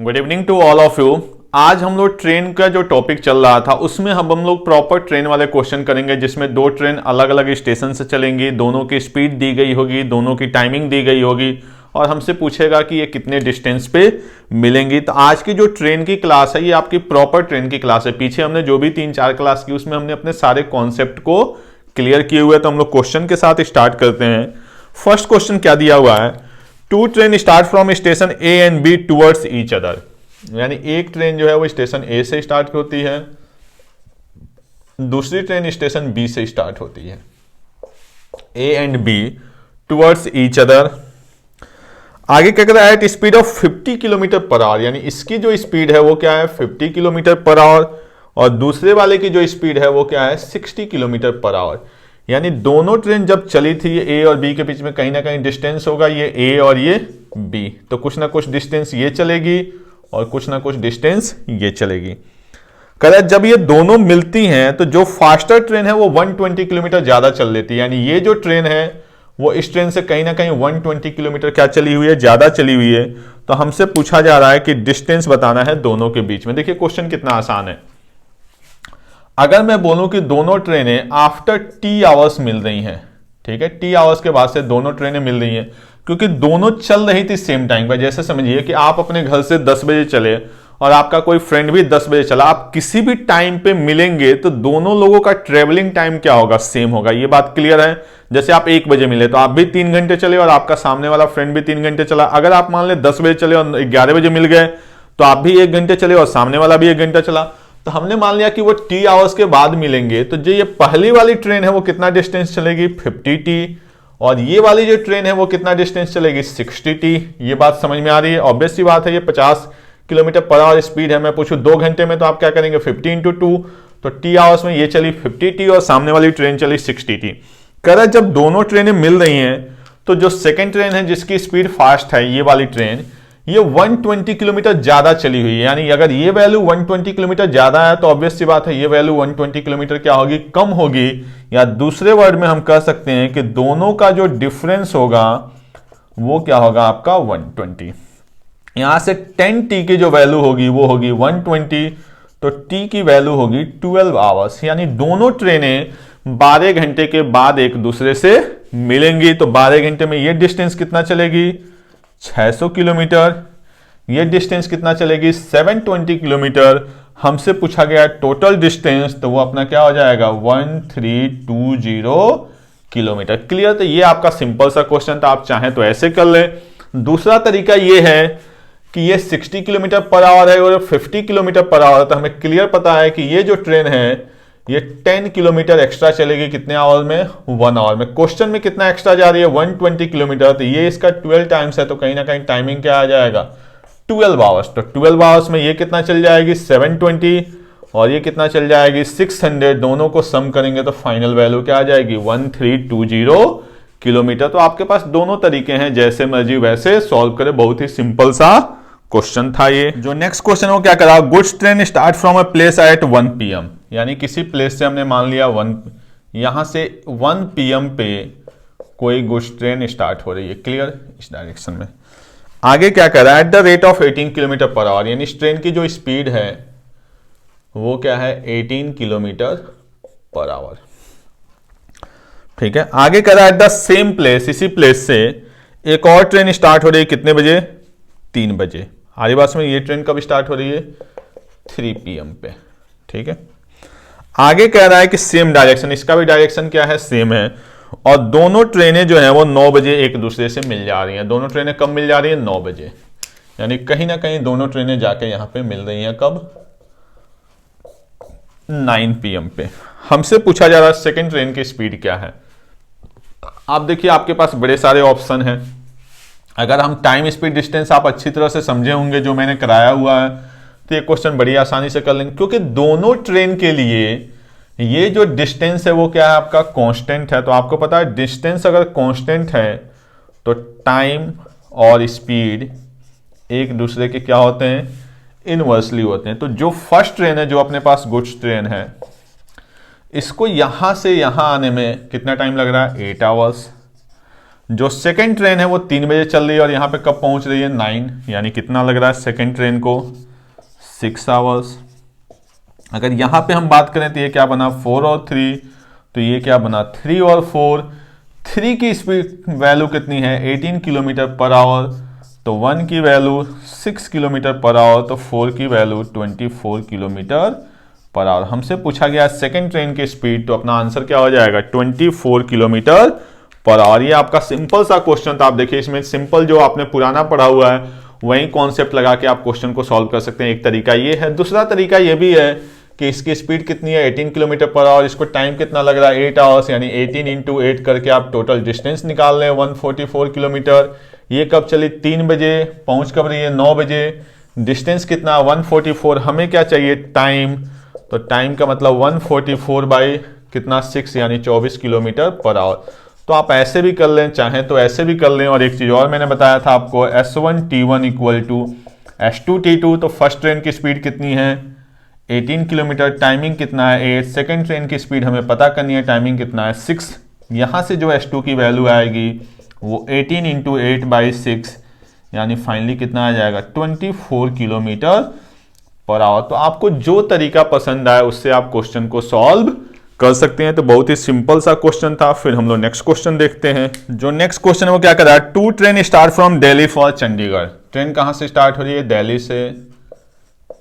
Good evening to all of you. आज हम लोग ट्रेन का जो टॉपिक चल रहा था उसमें हम लोग प्रॉपर ट्रेन वाले क्वेश्चन करेंगे, जिसमें दो ट्रेन अलग अलग स्टेशन से चलेंगी, दोनों की स्पीड दी गई होगी, दोनों की टाइमिंग दी गई होगी और हमसे पूछेगा कि ये कितने डिस्टेंस पे मिलेंगी। तो आज की जो ट्रेन की क्लास है ये आपकी प्रॉपर ट्रेन की क्लास है। पीछे हमने जो भी 3-4 क्लास की उसमें हमने अपने सारे कॉन्सेप्ट को क्लियर किए हुए। तो हम लोग क्वेश्चन के साथ स्टार्ट करते हैं। फर्स्ट क्वेश्चन क्या दिया हुआ है, two train start from station A and B towards each other. यानी एक ट्रेन जो है वो स्टेशन ए से स्टार्ट होती है, दूसरी ट्रेन स्टेशन बी से स्टार्ट होती है। A and B towards each other. आगे क्या कर रहा है, at speed of 50 kilometre per hour. यानी इसकी जो स्पीड है वो क्या है, 50 किलोमीटर पर आवर, और दूसरे वाले की जो स्पीड है वो क्या है, 60 किलोमीटर पर आवर। यानी दोनों ट्रेन जब चली थी, ये ए और बी के बीच में कहीं ना कहीं डिस्टेंस होगा, ये ए और ये बी, तो कुछ ना कुछ डिस्टेंस ये चलेगी और कुछ ना कुछ डिस्टेंस ये चलेगी। करेक्ट। जब ये दोनों मिलती हैं तो जो फास्टर ट्रेन है वो 120 किलोमीटर ज्यादा चल लेती है। यानी ये जो ट्रेन है वो इस ट्रेन से कहीं ना कहीं 120 किलोमीटर क्या चली हुई है, ज्यादा चली हुई है। तो हमसे पूछा जा रहा है कि डिस्टेंस बताना है दोनों के बीच में। देखिए क्वेश्चन कितना आसान है। अगर मैं बोलूं कि दोनों ट्रेनें आफ्टर टी आवर्स मिल रही हैं, ठीक है, टी आवर्स के बाद से दोनों ट्रेनें मिल रही हैं, क्योंकि दोनों चल रही थी सेम टाइम पर। जैसे समझिए कि आप अपने घर से 10 बजे चले और आपका कोई फ्रेंड भी 10 बजे चला, आप किसी भी टाइम पे मिलेंगे तो दोनों लोगों का ट्रेवलिंग टाइम क्या होगा, सेम होगा। ये बात क्लियर है। जैसे आप 1 बजे मिले तो आप भी 3 घंटे चले और आपका सामने वाला फ्रेंड भी 3 घंटे चला। अगर आप मान ले 10 बजे चले और 11 बजे मिल गए तो आप भी 1 घंटे चले और सामने वाला भी 1 घंटा चला। तो हमने मान लिया कि वो टी आवर्स के बाद मिलेंगे, तो जो ये पहली वाली ट्रेन है वो कितना डिस्टेंस चलेगी, 50 टी, और ये वाली जो ट्रेन है वो कितना डिस्टेंस चलेगी, 60 टी। ये बात समझ में आ रही है। ऑब्वियस सी बात है, ये 50 किलोमीटर पर आवर स्पीड है। मैं पूछूं 2 घंटे में तो आप क्या करेंगे, 50 × 2, तो टी आवर्स में ये चली 50 टी और सामने वाली ट्रेन चली 60 टी। करें जब दोनों ट्रेनें मिल रही हैं तो जो सेकेंड ट्रेन है जिसकी स्पीड फास्ट है, ये वाली ट्रेन, ये 120 किलोमीटर ज्यादा चली हुई है। यानी अगर ये वैल्यू 120 किलोमीटर ज्यादा है तो ऑब्वियस सी बात है ये वैल्यू 120 किलोमीटर क्या होगी, कम होगी। या दूसरे वर्ड में हम कह सकते हैं कि दोनों का जो डिफरेंस होगा वो क्या होगा, आपका 120। यहां से 10 टी की जो वैल्यू होगी वो होगी 120, तो टी की वैल्यू होगी 12 आवर्स। यानी दोनों ट्रेनें 12 घंटे के बाद एक दूसरे से मिलेंगी। तो 12 घंटे में ये डिस्टेंस कितना चलेगी, 600 किलोमीटर। ये डिस्टेंस कितना चलेगी, 720 किलोमीटर। हमसे पूछा गया टोटल डिस्टेंस, तो वो अपना क्या हो जाएगा, 1320 किलोमीटर। क्लियर। तो ये आपका सिंपल सा क्वेश्चन था। आप चाहें तो ऐसे कर ले। दूसरा तरीका ये है कि ये 60 किलोमीटर पर आवर है और 50 किलोमीटर पर आवर है, तो हमें क्लियर पता है कि ये जो ट्रेन है ये 10 किलोमीटर एक्स्ट्रा चलेगी। कितने आवर में, 1 आवर में। क्वेश्चन में कितना एक्स्ट्रा जा रही है, 120 किलोमीटर, तो ये इसका 12 टाइम्स है, तो कहीं ना कहीं टाइमिंग क्या आ जाएगा, 12 आवर्स। तो 12 आवर्स में ये कितना चल जाएगी, 720, और ये कितना चल जाएगी, 600। दोनों को सम करेंगे तो फाइनल वैल्यू क्या आ जाएगी, 1320 किलोमीटर। तो आपके पास दोनों तरीके हैं, जैसे मर्जी वैसे सॉल्व करें। बहुत ही सिंपल सा क्वेश्चन था ये। जो नेक्स्ट क्वेश्चन वो क्या करा, goods train start from a place at 1 PM। यानी किसी प्लेस से हमने मान लिया यहां से 1 PM पे कोई गुड्स ट्रेन स्टार्ट हो रही है। क्लियर। इस डायरेक्शन में आगे क्या कर रहा है, at the rate of 18 kilometre per hour. यानी इस ट्रेन की जो स्पीड है वो क्या है, 18 किलोमीटर पर आवर। ठीक है। आगे कर रहा है एट द सेम प्लेस, इसी प्लेस से एक और ट्रेन स्टार्ट हो रही है, कितने बजे, 3 बजे। आगे बात में ये ट्रेन कब स्टार्ट हो रही है, 3 PM पे। ठीक है। आगे कह रहा है कि सेम डायरेक्शन, इसका भी डायरेक्शन क्या है, सेम है, और दोनों ट्रेनें जो हैं वो 9 बजे एक दूसरे से मिल जा रही हैं। दोनों ट्रेनें कब मिल जा रही हैं, 9 बजे। यानी कहीं ना कहीं दोनों ट्रेनें जाके यहां पे मिल रही हैं, कब, 9 PM पे। हमसे पूछा जा रहा है सेकेंड ट्रेन की स्पीड क्या है। आप देखिए आपके पास बड़े सारे ऑप्शन हैं। अगर हम टाइम स्पीड डिस्टेंस आप अच्छी तरह से समझे होंगे जो मैंने कराया हुआ है, तो ये क्वेश्चन बड़ी आसानी से कर लेंगे, क्योंकि दोनों ट्रेन के लिए ये जो डिस्टेंस है वो क्या है, आपका कांस्टेंट है। तो आपको पता है डिस्टेंस अगर कांस्टेंट है तो टाइम और स्पीड एक दूसरे के क्या होते हैं, इनवर्सली होते हैं। तो जो फर्स्ट ट्रेन है, जो अपने पास गुड्स ट्रेन है, इसको यहां से यहां आने में कितना टाइम लग रहा है, 8 आवर्स। जो सेकंड ट्रेन है वो 3 बजे चल रही है और यहाँ पे कब पहुंच रही है 9, यानी कितना लग रहा है सेकंड ट्रेन को 6 आवर्स। अगर यहाँ पे हम बात करें तो ये क्या बना 4 और 3, तो ये क्या बना 3 और 4। 3 की स्पीड वैल्यू कितनी है 18 किलोमीटर पर आवर, तो 1 की वैल्यू 6 किलोमीटर पर आवर, तो 4 की वैल्यू 24 किलोमीटर पर आवर। हमसे पूछा गया सेकंड ट्रेन की स्पीड, तो अपना आंसर क्या हो जाएगा 24 किलोमीटर पर आवर। ये आपका सिंपल सा क्वेश्चन था। आप देखिए इसमें सिंपल जो आपने पुराना पढ़ा हुआ है वही कॉन्सेप्ट लगा के आप क्वेश्चन को सॉल्व कर सकते हैं। एक तरीका ये है। दूसरा तरीका ये भी है कि इसकी स्पीड कितनी है 18 किलोमीटर पर आवर, इसको टाइम कितना लग रहा है 8 आवर्स, यानी 18 इंटू 8 करके आप टोटल डिस्टेंस निकाल लें 144 किलोमीटर। ये कब चली 3 बजे, पहुंच कब रही है 9 बजे, डिस्टेंस कितना 144। हमें क्या चाहिए टाइम, तो टाइम का मतलब 144 बाई कितना 6, यानी 24 किलोमीटर पर आवर। तो आप ऐसे भी कर लें, चाहें तो ऐसे भी कर लें। और एक चीज और मैंने बताया था आपको S1T1 इक्वल टू S2T2। तो फर्स्ट ट्रेन की स्पीड कितनी है 18 किलोमीटर, टाइमिंग कितना है 8। सेकेंड ट्रेन की स्पीड हमें पता करनी है, टाइमिंग कितना है 6। यहाँ से जो S2 की वैल्यू आएगी वो 18 इंटू 8 बाई 6, यानी फाइनली कितना आ जाएगा 24 किलोमीटर पर आवर। तो आपको जो तरीका पसंद आए उससे आप क्वेश्चन को सॉल्व कर सकते हैं। तो बहुत ही सिंपल सा क्वेश्चन था। फिर हम लोग नेक्स्ट क्वेश्चन देखते हैं। जो नेक्स्ट क्वेश्चन है वो क्या कर रहा है 2 train start from Delhi for Chandigarh. Train कहां से स्टार्ट हो रही है दिल्ली से,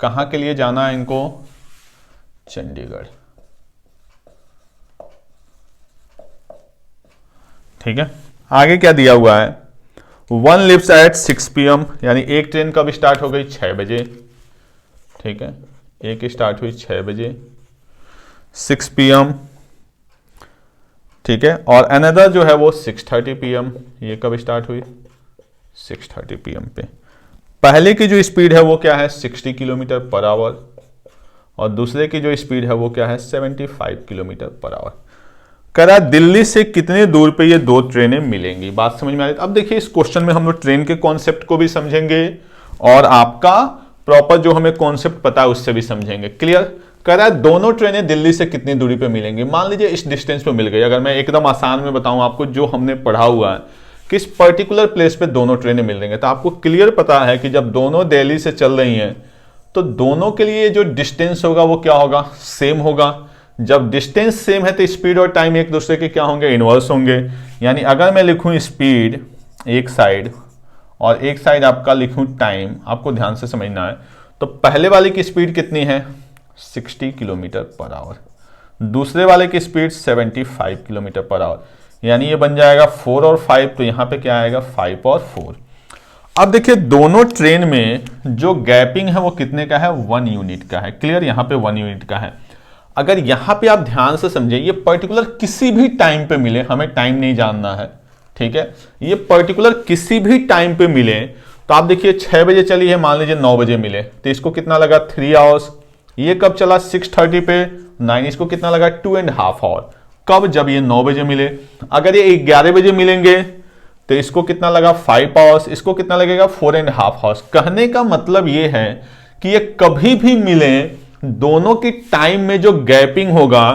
कहां के लिए जाना है इनको चंडीगढ़। ठीक है, आगे क्या दिया हुआ है 1 लिव्स एट 6 PM, यानी एक ट्रेन कब स्टार्ट हो गई 6 बजे। ठीक है, एक स्टार्ट हुई 6 बजे 6 PM। ठीक है, और अनदर जो है वो 6:30 PM। ये कब स्टार्ट हुई 6:30 PM पे। पहले की जो स्पीड है वो क्या है 60 किलोमीटर पर आवर, और दूसरे की जो स्पीड है वो क्या है 75 किलोमीटर पर आवर। करा दिल्ली से कितने दूर पे ये 2 ट्रेनें मिलेंगी। बात समझ में आ रही। अब देखिए इस क्वेश्चन में हम लोग ट्रेन के कॉन्सेप्ट को भी समझेंगे और आपका प्रॉपर जो हमें कॉन्सेप्ट पता है उससे भी समझेंगे। क्लियर। करा दोनों ट्रेनें दिल्ली से कितनी दूरी पे मिलेंगी। मान लीजिए इस डिस्टेंस पे मिल गई। अगर मैं एकदम आसान में बताऊं आपको, जो हमने पढ़ा हुआ है किस पर्टिकुलर प्लेस पे दोनों ट्रेनें मिल रही हैं, तो आपको क्लियर पता है कि जब दोनों दिल्ली से चल रही हैं तो दोनों के लिए जो डिस्टेंस होगा वो क्या होगा सेम होगा। जब डिस्टेंस सेम है तो स्पीड और टाइम एक दूसरे के क्या होंगे इनवर्स होंगे। यानी अगर मैं लिखूं स्पीड एक साइड और एक साइड आपका लिखूं टाइम, आपको ध्यान से समझना है। तो पहले वाले की स्पीड कितनी है 60 किलोमीटर पर आवर, दूसरे वाले की स्पीड 75 किलोमीटर पर आवर, यानी ये बन जाएगा 4 और 5। तो यहां पे क्या आएगा 5 और 4। अब देखिए दोनों ट्रेन में जो गैपिंग है वो कितने का है 1 यूनिट का है। क्लियर, यहां पे 1 यूनिट का है। अगर यहां पे आप ध्यान से समझे, ये पर्टिकुलर किसी भी टाइम पे मिले, हमें टाइम नहीं जानना है। ठीक है, ये पर्टिकुलर किसी भी टाइम पे मिले, तो आप देखिए 6 बजे चली है, मान लीजिए 9 बजे मिले, तो इसको कितना लगा 3 आवर्स। ये कब चला 6:30 पे 9, इसको कितना लगा 2.5 आवर। कब, जब ये 9 बजे मिले। अगर ये 11 बजे मिलेंगे तो इसको कितना लगा 5 आवर्स, इसको कितना लगेगा 4.5 आवर्स। कहने का मतलब ये है कि ये कभी भी मिले, दोनों की टाइम में जो गैपिंग होगा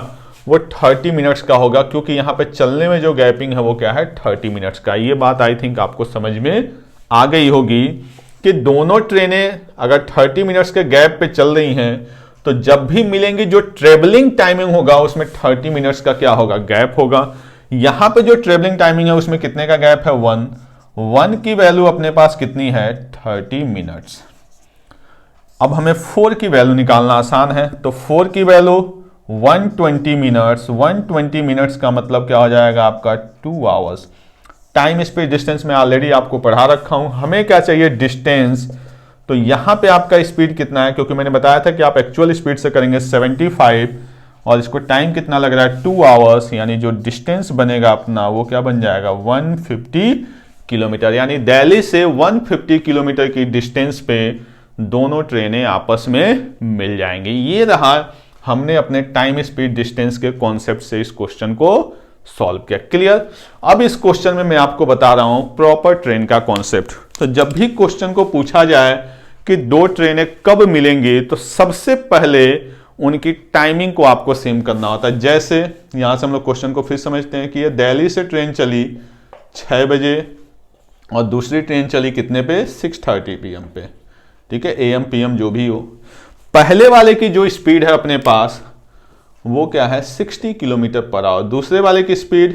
वो 30 मिनट्स का होगा, क्योंकि यहां पे चलने में जो गैपिंग है वो क्या है 30 मिनट्स का। ये बात आई थिंक आपको समझ में आ गई होगी कि दोनों ट्रेनें अगर 30 मिनट्स के गैप पे चल रही हैं तो जब भी मिलेंगी जो ट्रेवलिंग टाइमिंग होगा उसमें 30 मिनट्स का क्या होगा गैप होगा। यहां पे जो ट्रेवलिंग टाइमिंग है उसमें कितने का गैप है 1 की वैल्यू अपने पास कितनी है 30 मिनट्स। अब हमें 4 की वैल्यू निकालना आसान है, तो 4 की वैल्यू 120 मिनट्स। 120 मिनट्स का मतलब क्या हो जाएगा आपका 2 आवर्स। टाइम स्पीड डिस्टेंस में ऑलरेडी आपको पढ़ा रखा हूं। हमें क्या चाहिए डिस्टेंस, तो यहां पे आपका स्पीड कितना है, क्योंकि मैंने बताया था कि आप एक्चुअल स्पीड से करेंगे 75 और इसको टाइम कितना लग रहा है 2 आवर्स, यानी जो डिस्टेंस बनेगा अपना वो क्या बन जाएगा 150 किलोमीटर। यानी दिल्ली से 150 किलोमीटर की डिस्टेंस पे दोनों ट्रेनें आपस में मिल जाएंगी। ये रहा हमने अपने टाइम स्पीड डिस्टेंस के कॉन्सेप्ट से इस क्वेश्चन को सॉल्व किया। क्लियर। अब इस क्वेश्चन में मैं आपको बता रहा हूं प्रॉपर ट्रेन का कॉन्सेप्ट। तो जब भी क्वेश्चन को पूछा जाए कि 2 ट्रेनें कब मिलेंगी, तो सबसे पहले उनकी टाइमिंग को आपको सेम करना होता है। जैसे यहां से हम लोग क्वेश्चन को फिर समझते हैं कि ये दिल्ली से ट्रेन चली 6 बजे और दूसरी ट्रेन चली कितने पे 6:30 PM पे, ठीक है, AM PM जो भी हो। पहले वाले की जो स्पीड है अपने पास वो क्या है 60 किलोमीटर पर आवर, दूसरे वाले की speed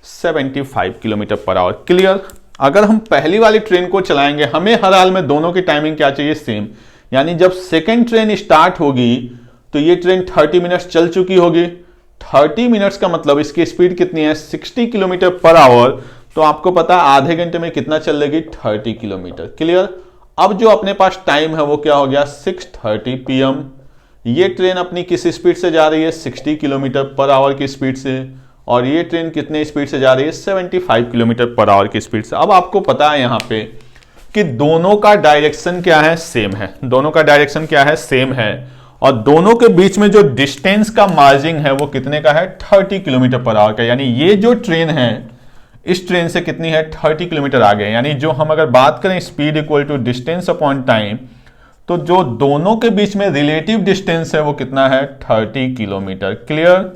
75 kilometre per our. Clear. अगर हम पहली वाली ट्रेन को चलाएंगे हमें हर हाल में दोनों की टाइमिंग क्या चाहिए सेम, यानी जब सेकेंड ट्रेन स्टार्ट होगी तो ये ट्रेन 30 मिनट्स चल चुकी होगी। 30 मिनट्स का मतलब इसकी स्पीड कितनी है 60 किलोमीटर पर आवर, तो आपको पता है आधे घंटे में कितना चल लेगी 30 किलोमीटर। क्लियर। अब जो अपने पास टाइम है वो क्या हो गया 6:30 PM। ये ट्रेन अपनी किस स्पीड से जा रही है 60 किलोमीटर पर आवर की स्पीड से, और ये ट्रेन कितने स्पीड से जा रही है 75 किलोमीटर पर आवर की स्पीड से। अब आपको पता है यहां पे कि दोनों का डायरेक्शन क्या है सेम है, दोनों का डायरेक्शन क्या है सेम है, और दोनों के बीच में जो डिस्टेंस का मार्जिन है वो कितने का है 30 किलोमीटर पर आवर का। यानी ये जो ट्रेन है इस ट्रेन से कितनी है 30 किलोमीटर आगे। यानी जो हम अगर बात करें speed equal to distance upon time, तो जो दोनों के बीच में रिलेटिव डिस्टेंस है वो कितना है 30 किलोमीटर। क्लियर।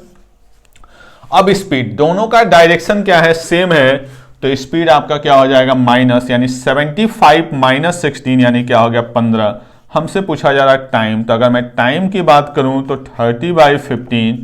अब स्पीड दोनों का डायरेक्शन क्या है सेम है, तो स्पीड आपका क्या हो जाएगा माइनस, यानी 75 माइनस 16 यानी क्या हो गया 15। हमसे पूछा जा रहा है टाइम, तो अगर मैं टाइम की बात करूं तो 30/15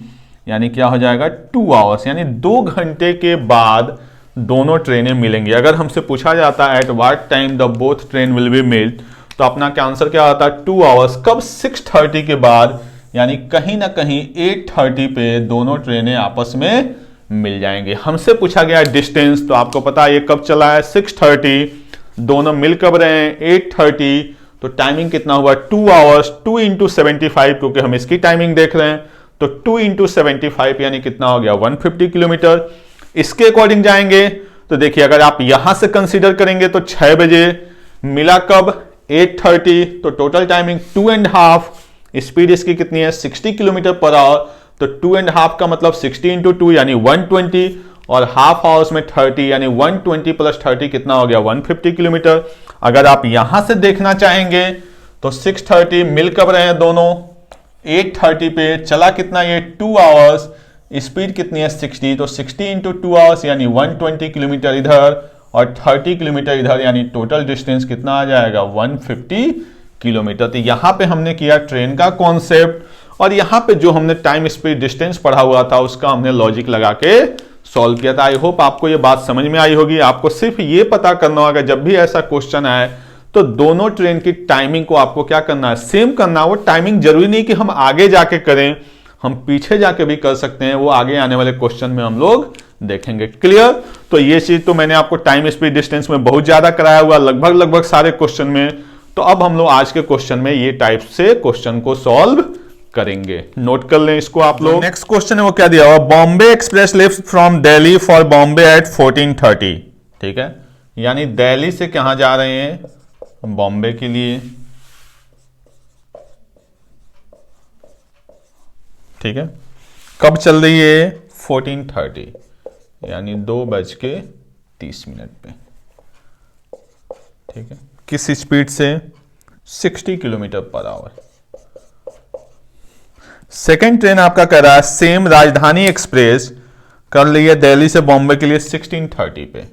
यानी क्या हो जाएगा 2 आवर्स, यानी 2 घंटे के बाद दोनों ट्रेनें मिलेंगी। अगर हमसे पूछा जाता है at what time the both train will be met, तो अपना क्या आंसर क्या आता है 2 आवर्स। कब 6:30 के बाद, यानी कहीं ना कहीं 8:30 पे दोनों ट्रेनें आपस में मिल जाएंगे। हमसे पूछा गया डिस्टेंस, तो आपको पता है ये कब चला है 6:30, दोनों मिल कब रहे हैं 8:30, तो टाइमिंग कितना हुआ 2 आवर्स। 2 × 75 क्योंकि हम इसकी टाइमिंग देख रहे हैं, तो 2 × 75 यानी कितना हो गया 150 किलोमीटर। इसके अकॉर्डिंग जाएंगे तो देखिए अगर आप यहां से कंसीडर करेंगे तो 6 बजे मिला कब 8:30, तो टोटल टाइमिंग 2.5, स्पीड इसकी कितनी है 60 किलोमीटर पर आवर, तो 2.5 का मतलब 60 × 2 यानी 120, और हाफ आवर्स में 30 यानी 120 + 30 कितना हो गया 150 किलोमीटर। अगर आप यहां से देखना चाहेंगे तो 6:30 मिल कब रहे हैं दोनों 8:30 पे, चला कितना ये 2 आवर्स, स्पीड कितनी है 60, तो 60 × 2 आवर्स यानी 120 किलोमीटर इधर और 30 किलोमीटर इधर, यानी टोटल डिस्टेंस कितना आ जाएगा 150 किलोमीटर। तो यहां पे हमने किया ट्रेन का कॉन्सेप्ट, और यहां पे जो हमने टाइम स्पीड डिस्टेंस पढ़ा हुआ था उसका हमने लॉजिक लगा के सॉल्व किया था। आई होप आपको ये बात समझ में आई होगी। आपको सिर्फ ये पता करना होगा जब भी ऐसा क्वेश्चन आए तो दोनों ट्रेन की टाइमिंग को आपको क्या करना है सेम करना। वो टाइमिंग जरूरी नहीं कि हम आगे जाके करें, हम पीछे जाके भी कर सकते हैं, वो आगे आने वाले क्वेश्चन में हम लोग देखेंगे। क्लियर। तो ये चीज तो मैंने आपको टाइम स्पीड डिस्टेंस में बहुत ज्यादा कराया हुआ, लगभग सारे क्वेश्चन में। तो अब हम लोग आज के क्वेश्चन में ये टाइप से क्वेश्चन को सॉल्व करेंगे, नोट कर लें इसको आप लोग। नेक्स्ट क्वेश्चन है वो क्या दिया हुआ, Bombay express lift from Delhi for Bombay at 14:30। ठीक है, यानी दिल्ली से कहां जा रहे हैं बॉम्बे के लिए। ठीक है, कब चल रही है 14:30 यानी 2:30 पे। ठीक है, किस स्पीड से 60 kilometre per our. Second train आपका कह रहा है सेम राजधानी एक्सप्रेस कर रही है दिल्ली से बॉम्बे के लिए 16:30 पे,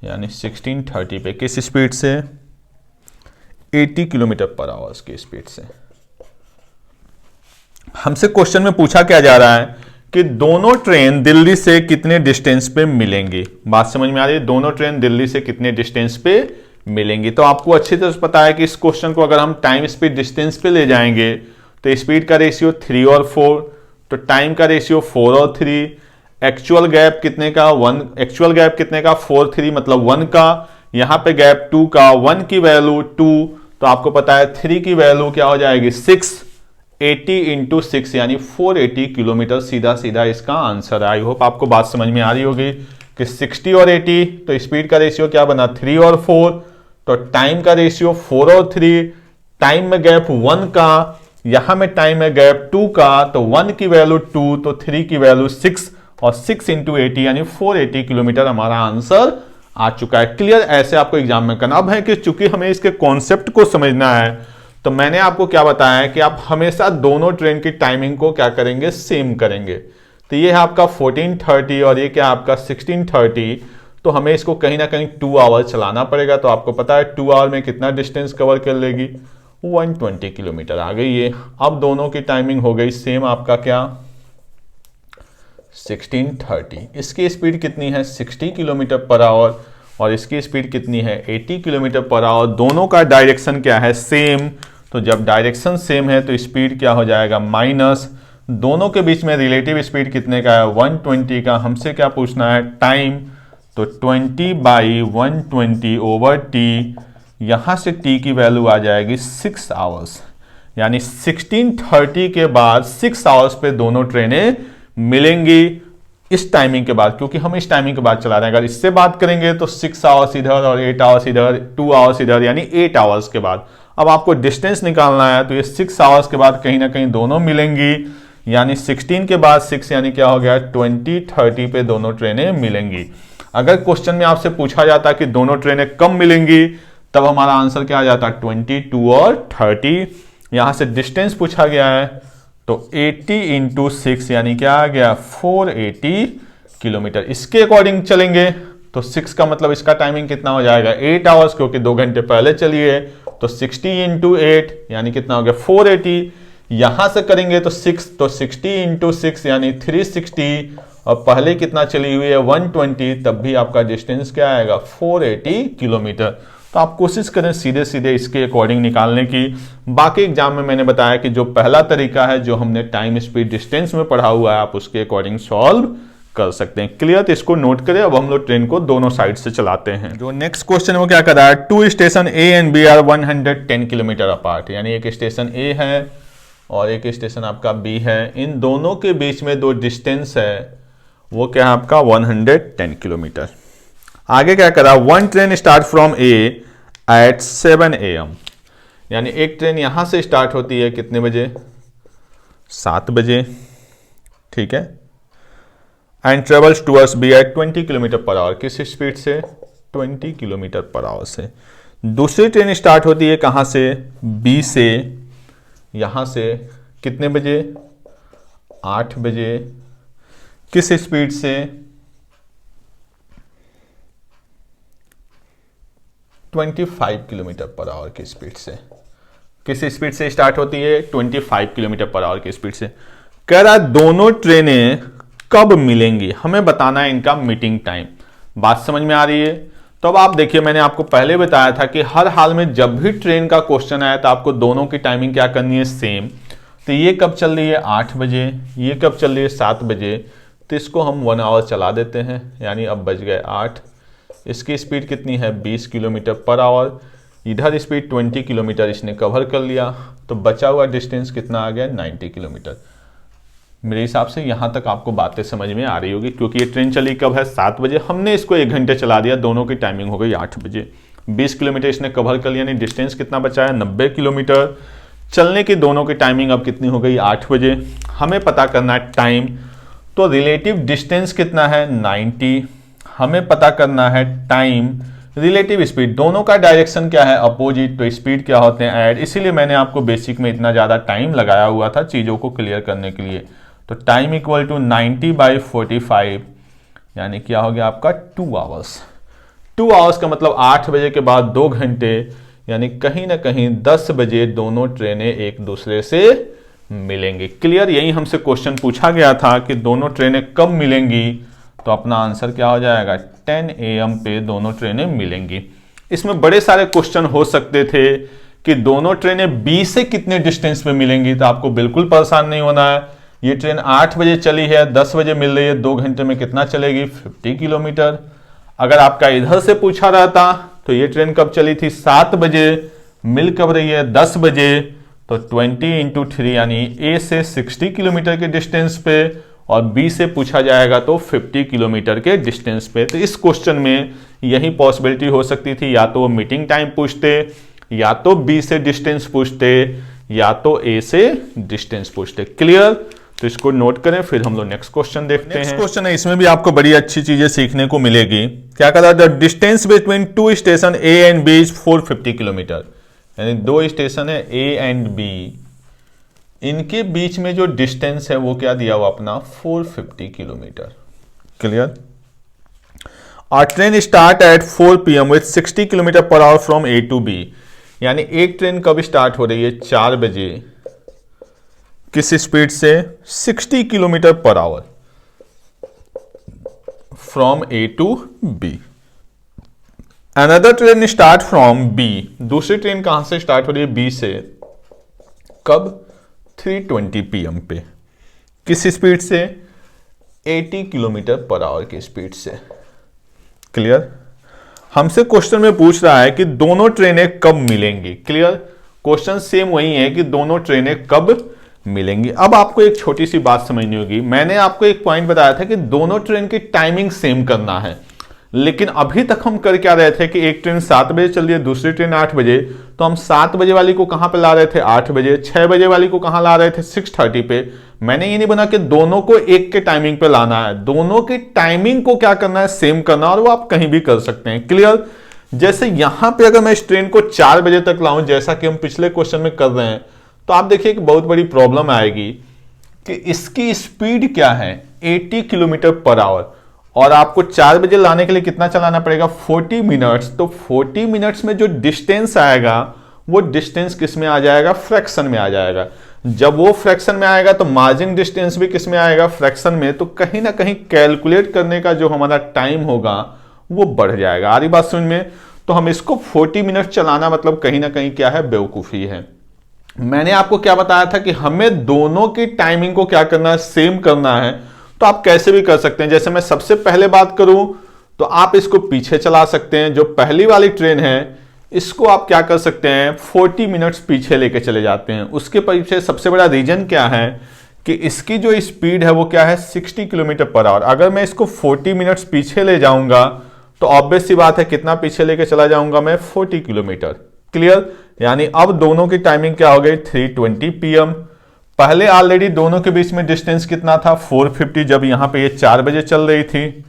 यानी 16:30 पे किस स्पीड से 80 किलोमीटर पर आवर की स्पीड से। हमसे क्वेश्चन में पूछा क्या जा रहा है कि दोनों ट्रेन दिल्ली से कितने डिस्टेंस पे मिलेंगी। बात समझ में आ रही है, दोनों ट्रेन दिल्ली से कितने डिस्टेंस पे मिलेंगी। तो आपको अच्छी तरह से पता है कि इस क्वेश्चन को अगर हम टाइम स्पीड डिस्टेंस पे ले जाएंगे तो स्पीड का रेशियो 3 और 4, तो टाइम का रेशियो 4 और 3, एक्चुअल गैप कितने का 1, एक्चुअल गैप कितने का 4 3 मतलब 1 का, यहां पे गैप 2 का, 1 की वैल्यू 2, तो आपको पता है 3 की वैल्यू क्या हो जाएगी 6, 80 × 6 यानी 480 किलोमीटर सीधा सीधा इसका आंसर है। आई होप आपको बात समझ में आ रही होगी कि 60 और 80, तो स्पीड का रेशियो क्या बना 3 और 4, तो टाइम का रेशियो 4 और 3, टाइम में गैप 1 का, यहां में टाइम में गैप 2 का, तो 1 की वैल्यू 2, तो 3 की वैल्यू 6 और 6 × 80 यानी 480 किलोमीटर हमारा आंसर आ चुका है। क्लियर। ऐसे आपको एग्जाम में करना। अब है कि चूंकि हमें इसके कॉन्सेप्ट को समझना है तो मैंने आपको क्या बताया है कि आप हमेशा दोनों ट्रेन की टाइमिंग को क्या करेंगे सेम करेंगे। तो ये है आपका 14:30 और ये क्या आपका 16:30, तो हमें इसको कहीं ना कहीं 2 आवर चलाना पड़ेगा। तो आपको पता है 2 आवर में कितना डिस्टेंस कवर कर लेगी, 120 किलोमीटर आ गई ये। अब दोनों की टाइमिंग हो गई सेम, आपका क्या 1630। इसकी स्पीड कितनी है 60 किलोमीटर पर आवर और इसकी स्पीड कितनी है 80 किलोमीटर पर आवर। दोनों का डायरेक्शन क्या है सेम, तो जब डायरेक्शन सेम है तो स्पीड क्या हो जाएगा माइनस, दोनों के बीच में रिलेटिव स्पीड कितने का है 120 का। हमसे क्या पूछना है टाइम, तो 20/120 ओवर टी, यहां से टी की वैल्यू आ जाएगी 6 आवर्स, यानी 1630 के बाद 6 आवर्स पे दोनों ट्रेनें मिलेंगी इस टाइमिंग के बाद, क्योंकि हम इस टाइमिंग के बाद चला रहे हैं। अगर इससे बात करेंगे तो 6 आवर्स इधर और 8 आवर्स इधर, 2 आवर्स इधर, यानी 8 आवर्स के बाद। अब आपको डिस्टेंस निकालना है तो ये 6 आवर्स के बाद कहीं ना कहीं दोनों मिलेंगी, यानी 16 के बाद 6 यानी क्या हो गया 2030 पे दोनों ट्रेनें मिलेंगी। अगर क्वेश्चन में आपसे पूछा जाता कि दोनों ट्रेनें कब मिलेंगी, तब हमारा आंसर क्या आ जाता 22 और 30। यहां से डिस्टेंस पूछा गया है तो 80 × 6 यानी क्या आ गया 480 किलोमीटर। इसके अकॉर्डिंग चलेंगे तो 6 का मतलब इसका टाइमिंग कितना हो जाएगा 8 आवर्स, क्योंकि 2 घंटे पहले चलिए। तो 60 × 8 यानी कितना हो गया 480। यहां से करेंगे तो 6, तो 60 × 6 यानी 360, और पहले कितना चली हुई है 120, तब भी आपका डिस्टेंस क्या आएगा 480 किलोमीटर। तो आप कोशिश करें सीधे सीधे इसके अकॉर्डिंग निकालने की। बाकी एग्जाम में मैंने बताया कि जो पहला तरीका है जो हमने टाइम स्पीड डिस्टेंस में पढ़ा हुआ है, आप उसके अकॉर्डिंग सॉल्व कर सकते हैं। क्लियर, तो इसको नोट करें। अब हम लोग ट्रेन को दोनों साइड से चलाते हैं। जो नेक्स्ट क्वेश्चन है वो क्या कर रहा है, 2 station A and B are 110 kilometre apart, यानी एक स्टेशन ए है और एक स्टेशन आपका बी है। इन दोनों के बीच में जो डिस्टेंस है वो क्या है आपका 110 किलोमीटर। आगे क्या करा, one train start from A at 7 AM, यानी एक ट्रेन यहां से स्टार्ट होती है कितने बजे 7 बजे, ठीक है। And travels towards B at 20 kilometre per hour, किस स्पीड से 20 किलोमीटर पर आवर से। दूसरी ट्रेन स्टार्ट होती है कहां से बी से, यहां से कितने बजे 8 बजे, किस स्पीड से 25 किलोमीटर पर आवर की स्पीड से। किस स्पीड से स्टार्ट होती है 25 किलोमीटर पर आवर की स्पीड से। कह रहा दोनों ट्रेनें कब मिलेंगी, हमें बताना है इनका मीटिंग टाइम। बात समझ में आ रही है। तो अब आप देखिए, मैंने आपको पहले बताया था कि हर हाल में जब भी ट्रेन का क्वेश्चन आया तो आपको दोनों की टाइमिंग क्या करनी है सेम। तो ये कब चल रही है 8 बजे, ये कब चल रही है 7 बजे, तो इसको हम 1 आवर चला देते हैं, यानी अब बज गए 8। इसकी स्पीड कितनी है 20 किलोमीटर पर आवर, इधर स्पीड 20 किलोमीटर इसने कवर कर लिया, तो बचा हुआ डिस्टेंस कितना आ गया 90 किलोमीटर। मेरे हिसाब से यहाँ तक आपको बातें समझ में आ रही होगी, क्योंकि ये ट्रेन चली कब है 7 बजे, हमने इसको 1 घंटे चला दिया, दोनों की टाइमिंग हो गई 8 बजे। 20 किलोमीटर इसने कवर कर लिया, यानी डिस्टेंस कितना बचा है 90 किलोमीटर। चलने की दोनों की टाइमिंग अब कितनी हो गई 8 बजे। हमें पता करना है टाइम, तो रिलेटिव डिस्टेंस कितना है 90, हमें पता करना है टाइम। रिलेटिव स्पीड, दोनों का डायरेक्शन क्या है अपोजिट, तो स्पीड क्या होते हैं ऐड, इसीलिए मैंने आपको बेसिक में इतना ज़्यादा टाइम लगाया हुआ था चीज़ों को क्लियर करने के लिए। तो टाइम इक्वल टू 90/45, यानी क्या हो गया आपका 2 आवर्स। 2 आवर्स का मतलब 8 बजे के बाद 2 घंटे, यानी कहीं ना कहीं 10 बजे दोनों ट्रेनें एक दूसरे से मिलेंगी। क्लियर, यही हमसे क्वेश्चन पूछा गया था कि दोनों ट्रेनें कब मिलेंगी, तो अपना आंसर क्या हो जाएगा 10 AM पे दोनों ट्रेनें मिलेंगी। इसमें बड़े सारे क्वेश्चन हो सकते थे कि दोनों ट्रेनें बी से कितने डिस्टेंस पे मिलेंगी, तो आपको बिल्कुल परेशान नहीं होना है। ये ट्रेन 8 बजे चली है, 10 बजे मिल रही है, 2 घंटे में कितना चलेगी 50 किलोमीटर। अगर आपका इधर से पूछा रहता तो ये ट्रेन कब चली थी 7 बजे, मिल कब रही है 10 बजे, तो 20 × 3 यानी ए से 60 किलोमीटर के डिस्टेंस पे, और बी से पूछा जाएगा तो 50 किलोमीटर के डिस्टेंस पे। तो इस क्वेश्चन में यही पॉसिबिलिटी हो सकती थी, या तो मीटिंग टाइम पूछते, या तो बी से डिस्टेंस पूछते, या तो ए से डिस्टेंस पूछते। क्लियर, तो इसको नोट करें, फिर हम लोग नेक्स्ट क्वेश्चन देखते हैं। नेक्स्ट क्वेश्चन है, इसमें भी आपको बड़ी अच्छी चीजें सीखने को मिलेगी। क्या कहता है, the distance between 2 station A and B is 450 kilometre, यानी 2 स्टेशन है ए एंड बी, इनके बीच में जो डिस्टेंस है वो क्या दिया हुआ अपना 450 किलोमीटर। क्लियर, और train start at 4 PM with 60 kilometre per hour from A to B. यानी एक ट्रेन कब स्टार्ट हो रही है? 4 बजे। किस स्पीड से? 60 kilometre per hour from A to B. Another train start from B. दूसरी ट्रेन कहां से स्टार्ट हो रही है? बी से। कब? 3:20 PM पे। किस स्पीड से? 80 किलोमीटर पर आवर की स्पीड से। क्लियर? हमसे क्वेश्चन में पूछ रहा है कि दोनों ट्रेनें कब मिलेंगी। क्लियर? क्वेश्चन सेम वही है कि दोनों ट्रेनें कब मिलेंगी। अब आपको एक छोटी सी बात समझनी होगी। मैंने आपको एक पॉइंट बताया था कि दोनों ट्रेन की टाइमिंग सेम करना है, लेकिन अभी तक हम कर क्या रहे थे कि एक ट्रेन 7 बजे चल रही है, दूसरी ट्रेन 8 बजे, तो हम 7 बजे वाली को कहां पे ला रहे थे? 8 बजे। 6 बजे वाली को कहां ला रहे थे? 6:30 पे। मैंने ये नहीं बना कि दोनों को एक के टाइमिंग पे लाना है, दोनों की टाइमिंग को क्या करना है? सेम करना, और वो आप कहीं भी कर सकते हैं। क्लियर? जैसे यहां पे अगर मैं इस ट्रेन को 4 बजे तक लाऊं, जैसा कि हम पिछले क्वेश्चन में कर रहे हैं, तो आप देखिए कि बहुत बड़ी प्रॉब्लम आएगी कि इसकी स्पीड क्या है? 80 किलोमीटर पर आवर, और आपको 4 बजे लाने के लिए कितना चलाना पड़ेगा? 40 मिनट्स। तो 40 मिनट्स में जो डिस्टेंस आएगा, वो डिस्टेंस किस में आ जाएगा? फ्रैक्शन में आ जाएगा। जब वो फ्रैक्शन में आएगा तो मार्जिन डिस्टेंस भी किस में आएगा? फ्रैक्शन में। तो कहीं ना कहीं कैलकुलेट करने का जो हमारा टाइम होगा वो बढ़ जाएगा। आ रही बात समझ में? तो हम इसको 40 मिनट चलाना मतलब कहीं ना कहीं क्या है? बेवकूफी है। मैंने आपको क्या बताया था कि हमें दोनों की टाइमिंग को क्या करना है? सेम करना है। तो आप कैसे भी कर सकते हैं। जैसे मैं सबसे पहले बात करूं तो आप इसको पीछे चला सकते हैं। जो पहली वाली ट्रेन है इसको आप क्या कर सकते हैं? 40 मिनट्स पीछे लेके चले जाते हैं। उसके पीछे सबसे बड़ा रीजन क्या है कि इसकी जो स्पीड है वो क्या है? 60 किलोमीटर पर आवर। अगर मैं इसको 40 मिनट्स पीछे ले जाऊंगा तो ऑब्वियस सी बात है कितना पीछे लेके चला जाऊंगा मैं? 40 किलोमीटर। क्लियर? यानी अब दोनों की टाइमिंग क्या हो गई? 3:20 PM। पहले ऑलरेडी दोनों के बीच में डिस्टेंस कितना था? 450, जब यहां पे ये 4 बजे चल रही थी।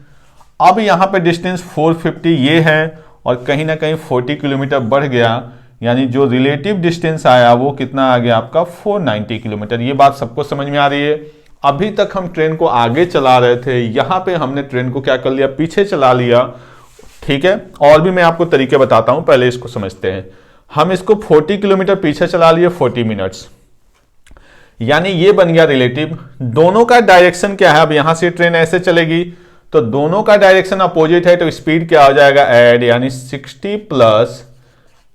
अब यहां पे डिस्टेंस 450 ये है, और कहीं ना कहीं 40 किलोमीटर बढ़ गया, यानी जो रिलेटिव डिस्टेंस आया वो कितना आ गया आपका? 490 किलोमीटर। ये बात सबको समझ में आ रही है? अभी तक हम ट्रेन को आगे चला रहे थे, यहां पे हमने ट्रेन को क्या कर लिया? पीछे चला लिया। ठीक है? और भी मैं आपको तरीके बताता हूं, पहले इसको समझते हैं। हम इसको 40 किलोमीटर पीछे चला लिए 40 मिनट्स, यानी ये बन गया रिलेटिव। दोनों का डायरेक्शन क्या है? अब यहां से ट्रेन ऐसे चलेगी तो दोनों का डायरेक्शन अपोजिट है, तो स्पीड क्या हो जाएगा? ऐड, यानी 60 प्लस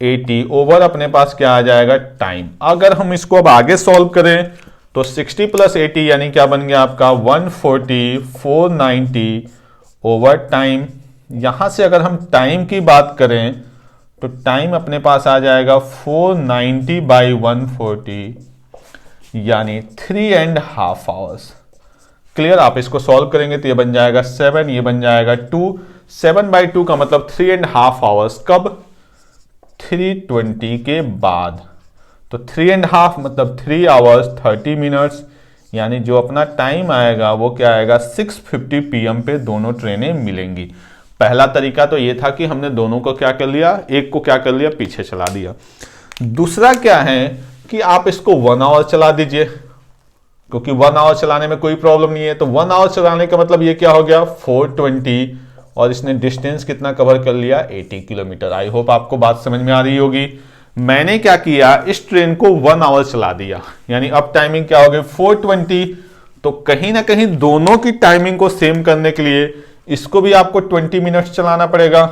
80 ओवर अपने पास क्या आ जाएगा? टाइम। अगर हम इसको अब आगे सॉल्व करें तो 60 प्लस 80 यानी क्या बन गया आपका? 140, 490 ओवर टाइम। यहां से अगर हम टाइम की बात करें तो टाइम अपने पास आ जाएगा 490 बाई 140, यानी 3.5 आवर्स। क्लियर? आप इसको सॉल्व करेंगे तो ये बन जाएगा 7, ये बन जाएगा 2। 7/2 का मतलब 3.5 आवर्स। कब? 3:20 के बाद। तो 3.5 मतलब 3 आवर्स 30 मिनट्स, यानी जो अपना टाइम आएगा वो क्या आएगा? 6:50 PM पे दोनों ट्रेनें मिलेंगी। पहला तरीका तो ये था कि हमने दोनों को क्या कर लिया? एक को क्या कर लिया? पीछे चला दिया। दूसरा क्या है कि आप इसको 1 आवर चला दीजिए, क्योंकि 1 आवर चलाने में कोई प्रॉब्लम नहीं है। तो 1 आवर चलाने का मतलब ये क्या हो गया? 420, और इसने डिस्टेंस कितना कवर कर लिया? 80 किलोमीटर। आई होप आपको बात समझ में आ रही होगी। मैंने क्या किया? इस ट्रेन को 1 आवर चला दिया, यानी अब टाइमिंग क्या हो गई? 420। तो कहीं ना कहीं दोनों की टाइमिंग को सेम करने के लिए इसको भी आपको 20 मिनट्स चलाना पड़ेगा।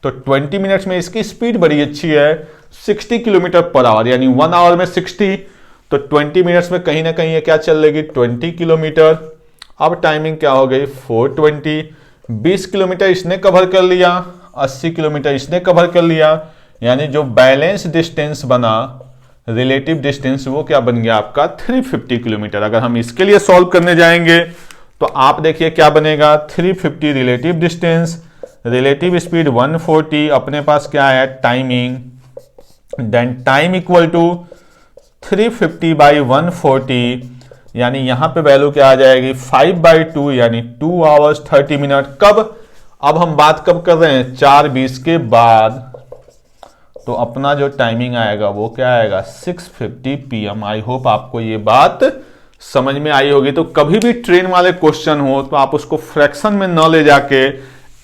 तो 20 मिनट्स में इसकी स्पीड बड़ी अच्छी है, 60 किलोमीटर पर आवर, यानी 1 आवर में 60, तो 20 मिनट्स में कहीं ना कहीं ये क्या चल लेगी? 20 किलोमीटर। अब टाइमिंग क्या हो गई? 420। 20 किलोमीटर इसने कवर कर लिया, 80 किलोमीटर इसने कवर कर लिया, यानी जो बैलेंस डिस्टेंस बना, रिलेटिव डिस्टेंस, वो क्या बन गया आपका? 350 किलोमीटर। अगर हम इसके लिए सॉल्व करने जाएंगे तो आप देखिए क्या बनेगा? 350 रिलेटिव डिस्टेंस, रिलेटिव स्पीड 140, अपने पास क्या है? Timing, then time equal to 350 by 140, यानी यहां पे वैल्यू क्या आ जाएगी? 5/2, यानी 2 आवर्स 30 मिनट। कब? अब हम बात कब कर रहे हैं? 4:20 के बाद। तो अपना जो टाइमिंग आएगा वो क्या आएगा? 6:50 PM। आई होप आपको ये बात समझ में आई होगी। तो कभी भी ट्रेन वाले क्वेश्चन हो तो आप उसको फ्रैक्शन में न ले जाके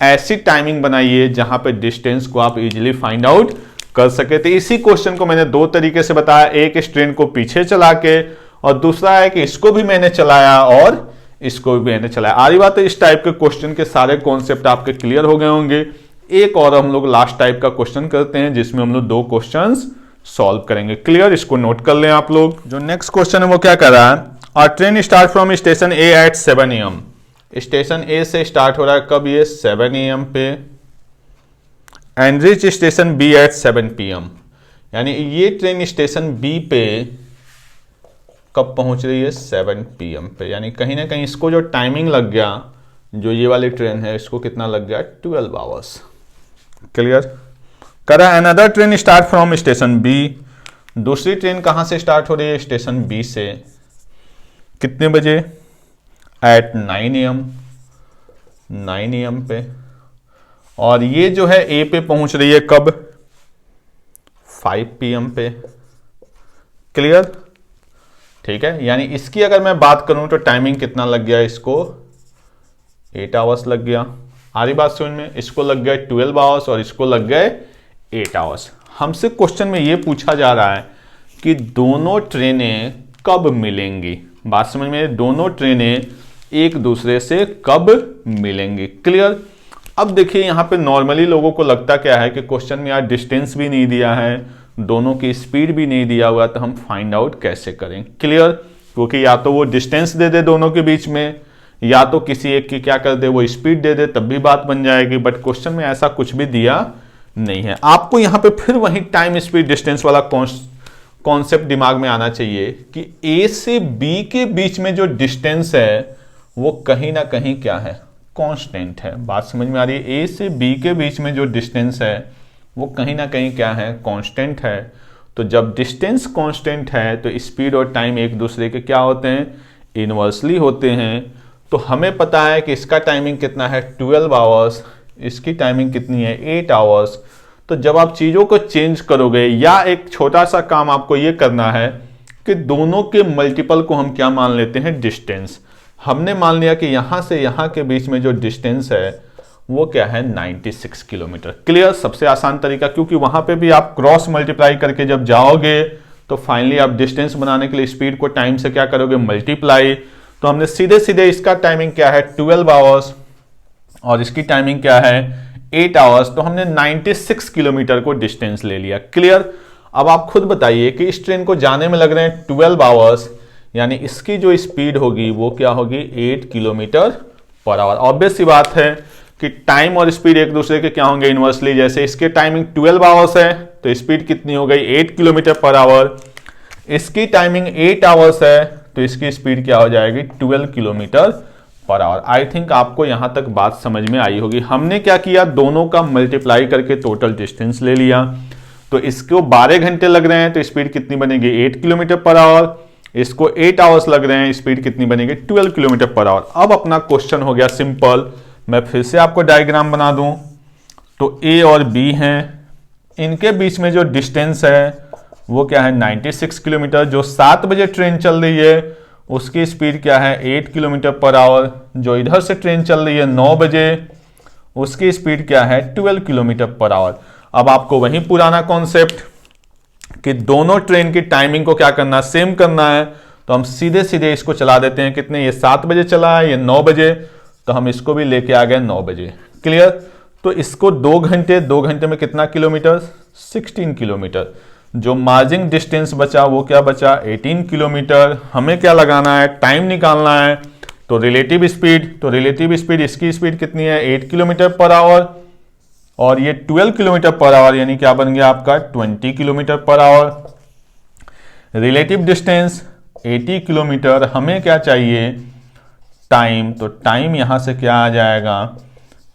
ऐसी टाइमिंग बनाइए जहां पे डिस्टेंस को आप इजीली फाइंड आउट कर सके। तो इसी क्वेश्चन को मैंने दो तरीके से बताया, एक इस ट्रेन को पीछे चला के, और दूसरा है कि इसको भी मैंने चलाया और इसको भी मैंने चलाया। आ रही बात है, इस टाइप के क्वेश्चन के सारे कॉन्सेप्ट आपके क्लियर हो गए होंगे। एक और हम लोग लास्ट टाइप का क्वेश्चन करते हैं जिसमें हम लोग दो क्वेश्चंस सॉल्व करेंगे। क्लियर, इसको नोट कर लें आप लोग। जो नेक्स्ट क्वेश्चन है वो क्या कर रहा है, और train start from station A at 7 AM। Station A से स्टार्ट हो रहा है कब, ये 7 AM पे, and reach station B at 7 PM। यानी ये ट्रेन स्टेशन बी पे कब पहुंच रही है, 7 PM पे। यानी कहीं ना कहीं इसको जो टाइमिंग लग गया, जो ये वाली ट्रेन है, इसको कितना लग गया, 12 आवर्स। क्लियर करा। Another train start from station B. दूसरी ट्रेन कहां से स्टार्ट हो रही है, स्टेशन बी से, कितने बजे, एट 9 AM, 9 AM पे। और ये जो है ए पे पहुंच रही है कब, 5 PM पे। क्लियर, ठीक है। यानी इसकी अगर मैं बात करूं तो टाइमिंग कितना लग गया, इसको 8 आवर्स लग गया। आ रही बात समझ में, इसको लग गए 12 आवर्स और इसको लग गए 8 आवर्स। हमसे क्वेश्चन में यह पूछा जा रहा है कि दोनों ट्रेनें कब मिलेंगी। बात समझ में, दोनों ट्रेनें एक दूसरे से कब मिलेंगी। क्लियर। अब देखिए यहां पे नॉर्मली लोगों को लगता क्या है कि क्वेश्चन में यार डिस्टेंस भी नहीं दिया है, दोनों की स्पीड भी नहीं दिया हुआ, तो हम फाइंड आउट कैसे करें। क्लियर। क्योंकि या तो वो डिस्टेंस दे दे दोनों के बीच में, या तो किसी एक की क्या कर दे, वो स्पीड दे दे, तब भी बात बन जाएगी। बट क्वेश्चन में ऐसा कुछ भी दिया नहीं है। आपको यहां पे फिर वही टाइम स्पीड डिस्टेंस वाला कॉन्सेप्ट दिमाग में आना चाहिए कि ए से बी के बीच में जो डिस्टेंस है वो कहीं ना कहीं क्या है, कांस्टेंट है। बात समझ में आ रही है। ए से बी के बीच में जो डिस्टेंस है वो कहीं ना कहीं क्या है, कांस्टेंट है। तो जब डिस्टेंस कांस्टेंट है तो स्पीड और टाइम एक दूसरे के क्या होते हैं, इनवर्सली होते हैं। तो हमें पता है कि इसका टाइमिंग कितना है, 12 आवर्स, इसकी टाइमिंग कितनी है, 8 आवर्स। तो जब आप चीज़ों को चेंज करोगे, या एक छोटा सा काम आपको ये करना है कि दोनों के मल्टीपल को हम क्या मान लेते हैं, डिस्टेंस। हमने मान लिया कि यहाँ से यहाँ के बीच में जो डिस्टेंस है वो क्या है, 96 किलोमीटर। क्लियर। सबसे आसान तरीका, क्योंकि वहाँ पे भी आप क्रॉस मल्टीप्लाई करके जब जाओगे तो फाइनली आप डिस्टेंस बनाने के लिए स्पीड को टाइम से क्या करोगे, मल्टीप्लाई। तो हमने सीधे सीधे इसका टाइमिंग क्या है, 12 आवर्स, और इसकी टाइमिंग क्या है, 8 आवर्स। तो हमने 96 किलोमीटर को डिस्टेंस ले लिया। क्लियर। अब आप खुद बताइए कि इस ट्रेन को जाने में लग रहे हैं 12 आवर्स, यानी इसकी जो स्पीड होगी वो क्या होगी, 8 किलोमीटर पर आवर। ऑब्वियस सी बात है कि टाइम और स्पीड एक दूसरे के क्या होंगे, इनवर्सली। जैसे इसके टाइमिंग 12 आवर्स है तो स्पीड कितनी हो गई, 8 किलोमीटर पर आवर। इसकी टाइमिंग 8 आवर्स है तो इसकी स्पीड क्या हो जाएगी, 12 kilometre per our. I think आपको यहां तक बात समझ में आई होगी। हमने क्या किया, दोनों का मल्टीप्लाई करके टोटल डिस्टेंस ले लिया। तो इसको 12 घंटे लग रहे हैं तो स्पीड कितनी बनेगी, 8 किलोमीटर पर आवर। इसको 8 आवर्स लग रहे हैं, स्पीड कितनी बनेगी, 12 किलोमीटर पर आवर। अब अपना क्वेश्चन हो गया सिंपल। मैं फिर से आपको डायग्राम बना दूं तो ए और बी हैं, इनके बीच में जो डिस्टेंस है वो क्या है, 96 किलोमीटर। जो 7 बजे ट्रेन चल रही है उसकी स्पीड क्या है, 8 किलोमीटर पर आवर। जो इधर से ट्रेन चल रही है 9 बजे, उसकी स्पीड क्या है, 12 किलोमीटर पर आवर। अब आपको वही पुराना कॉन्सेप्ट कि दोनों ट्रेन की टाइमिंग को क्या करना, सेम करना है। तो हम सीधे सीधे इसको चला देते हैं। कितने, ये 7 बजे चला है, ये 9 बजे, तो हम इसको भी लेके आ गए 9 बजे। क्लियर। तो इसको 2 घंटे में कितना किलोमीटर, 16 किलोमीटर। जो मार्जिंग डिस्टेंस बचा वो क्या बचा, 18 किलोमीटर। हमें क्या लगाना है, टाइम निकालना है। तो रिलेटिव स्पीड, इसकी स्पीड कितनी है, 8 किलोमीटर पर आवर, और ये 12 किलोमीटर पर आवर, यानी क्या बन गया आपका 20 kilometre per our. Relative distance 80 kilometre. हमें क्या चाहिए, टाइम। तो टाइम यहां से क्या आ जाएगा,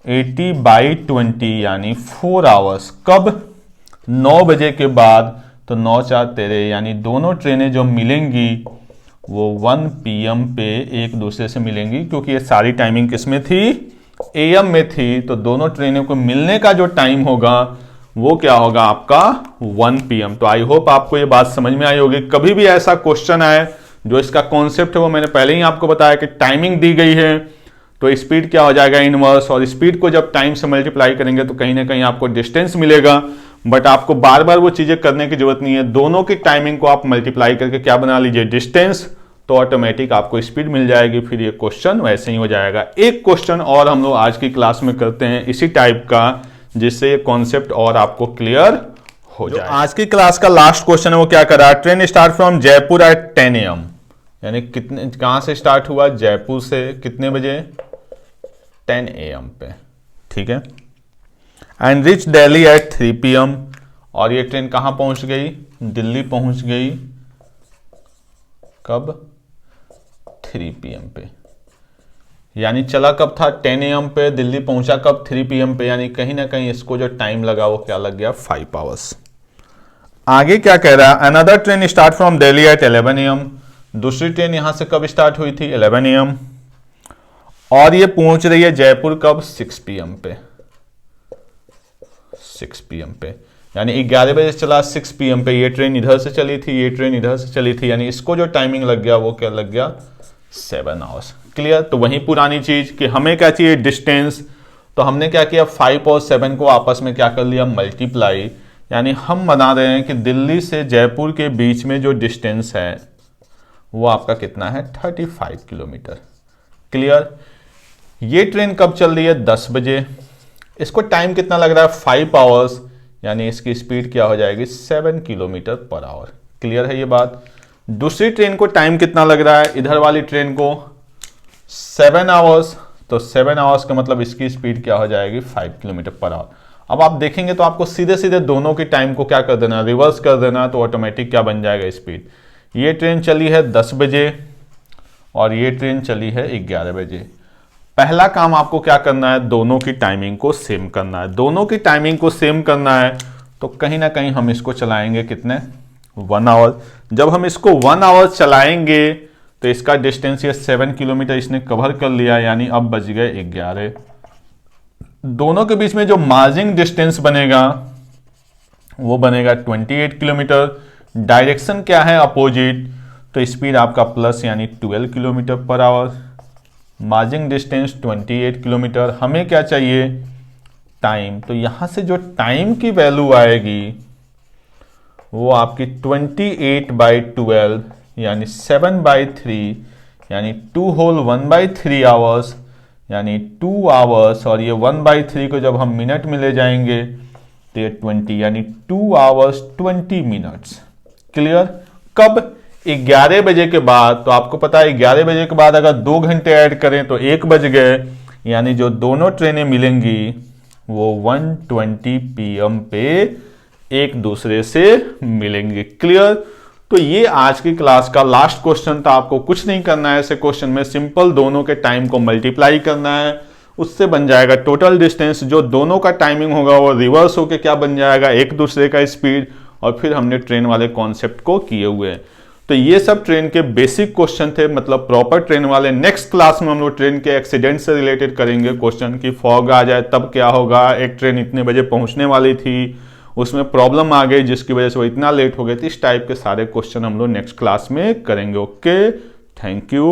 80/20 यानी 4 आवर्स। कब, 9 बजे के बाद। तो 9 4 13, यानी दोनों ट्रेनें जो मिलेंगी वो 1 PM पे एक दूसरे से मिलेंगी, क्योंकि ये सारी टाइमिंग किसमें थी, AM में थी। तो दोनों ट्रेनों को मिलने का जो टाइम होगा वो क्या होगा आपका, 1 PM। तो आई होप आपको ये बात समझ में आई होगी। कभी भी ऐसा क्वेश्चन आए, जो इसका कॉन्सेप्ट है वो मैंने पहले ही आपको बताया कि टाइमिंग दी गई है, तो स्पीड क्या हो जाएगा, इनवर्स। और स्पीड को जब टाइम से मल्टीप्लाई करेंगे तो कहीं ना कहीं आपको डिस्टेंस मिलेगा, बट आपको बार बार वो चीजें करने की जरूरत नहीं है। दोनों की टाइमिंग को आप मल्टीप्लाई करके क्या बना लीजिए, डिस्टेंस, तो ऑटोमेटिक आपको स्पीड मिल जाएगी। फिर ये क्वेश्चन वैसे ही हो जाएगा। एक क्वेश्चन और हम लोग आज की क्लास में करते हैं इसी टाइप का, जिससे ये कॉन्सेप्ट और आपको क्लियर हो जाए। आज की क्लास का लास्ट क्वेश्चन है वो क्या कर रहा है, train start from Jaipur at 10 AM, यानी कितने, कहां से स्टार्ट हुआ, जयपुर से, कितने बजे, 10 AM पे, ठीक है। And reach Delhi at 3 PM, और ये ट्रेन कहां पहुंच गई, दिल्ली पहुंच गई, कब, 3 PM पे। यानी चला कब था, 10 AM पे, दिल्ली पहुंचा कब, 3 PM पे, यानी कहीं ना कहीं इसको जो टाइम लगा वो क्या लग गया, 5 आवर्स। आगे क्या कह रहा है, another train start from Delhi at 11 AM, दूसरी ट्रेन यहां से कब स्टार्ट हुई थी, 11 AM, और ये पहुंच रही है जयपुर कब, 6 PM पे, 6 PM पे, यानी 11 बजे चला, 6 PM पे ये ट्रेन इधर से चली थी, ये ट्रेन इधर से चली थी, यानी इसको जो टाइमिंग लग गया वो क्या लग गया, 7 आवर्स। क्लियर। तो वही पुरानी चीज कि हमें क्या चाहिए, डिस्टेंस, तो हमने क्या किया, 5 और 7 को आपस में क्या कर लिया, मल्टीप्लाई, यानी हम बना रहे हैं कि दिल्ली से जयपुर के बीच में जो डिस्टेंस है वो आपका कितना है, 35 किलोमीटर। क्लियर। ये ट्रेन कब चल रही है, 10 बजे, इसको टाइम कितना लग रहा है, 5 आवर्स, यानी इसकी स्पीड क्या हो जाएगी, 7 किलोमीटर पर आवर। क्लियर है ये बात। दूसरी ट्रेन को टाइम कितना लग रहा है, इधर वाली ट्रेन को 7 आवर्स, तो 7 आवर्स का मतलब इसकी स्पीड क्या हो जाएगी, 5 किलोमीटर पर आवर। अब आप देखेंगे तो आपको सीधे सीधे दोनों की टाइम को क्या कर देना, रिवर्स कर देना, तो ऑटोमेटिक क्या बन जाएगा स्पीड। ये ट्रेन चली है 10 बजे और ये ट्रेन चली है 11 बजे। पहला काम आपको क्या करना है, दोनों की टाइमिंग को सेम करना है। दोनों की टाइमिंग को सेम करना है तो कहीं ना कहीं हम इसको चलाएंगे कितने, 1 आवर। जब हम इसको 1 आवर चलाएंगे तो इसका डिस्टेंस ये 7 किलोमीटर इसने कवर कर लिया, यानी अब बच गए 11। दोनों के बीच में जो मार्जिन डिस्टेंस बनेगा वो बनेगा 28 किलोमीटर। डायरेक्शन क्या है, अपोजिट, तो स्पीड आपका प्लस यानी 12 kilometre per our. Margin distance 28 kilometre. हमें क्या चाहिए, टाइम, तो यहां से जो टाइम की वैल्यू आएगी वो आपकी 28/12 यानी 7/3 यानी 2 होल 1/3 आवर्स, यानी 2 आवर्स, और ये 1/3 को जब हम मिनट में ले जाएंगे तो ये 20 यानी 2 आवर्स 20 मिनट्स। क्लियर। कब, 11 बजे के बाद, तो आपको पता है 11 बजे के बाद अगर 2 घंटे ऐड करें तो 1 बज गए, यानी जो दोनों ट्रेनें मिलेंगी वो 1:20 PM पे एक दूसरे से मिलेंगे। क्लियर। तो ये आज की क्लास का लास्ट क्वेश्चन था। आपको कुछ नहीं करना है ऐसे क्वेश्चन में, सिंपल दोनों के टाइम को मल्टीप्लाई करना है, उससे बन जाएगा टोटल डिस्टेंस। जो दोनों का टाइमिंग होगा वो रिवर्स होके क्या बन जाएगा, एक दूसरे का स्पीड, और फिर हमने ट्रेन वाले कॉन्सेप्ट को किए हुए हैं। तो ये सब ट्रेन के बेसिक क्वेश्चन थे, मतलब प्रॉपर ट्रेन वाले। नेक्स्ट क्लास में हम लोग ट्रेन के एक्सीडेंट से रिलेटेड करेंगे क्वेश्चन की फॉग आ जाए तब क्या होगा, एक ट्रेन इतने बजे पहुंचने वाली थी, उसमें प्रॉब्लम आ गई जिसकी वजह से वो इतना लेट हो गई थी। इस टाइप के सारे क्वेश्चन हम लोग नेक्स्ट क्लास में करेंगे। Okay, thank you.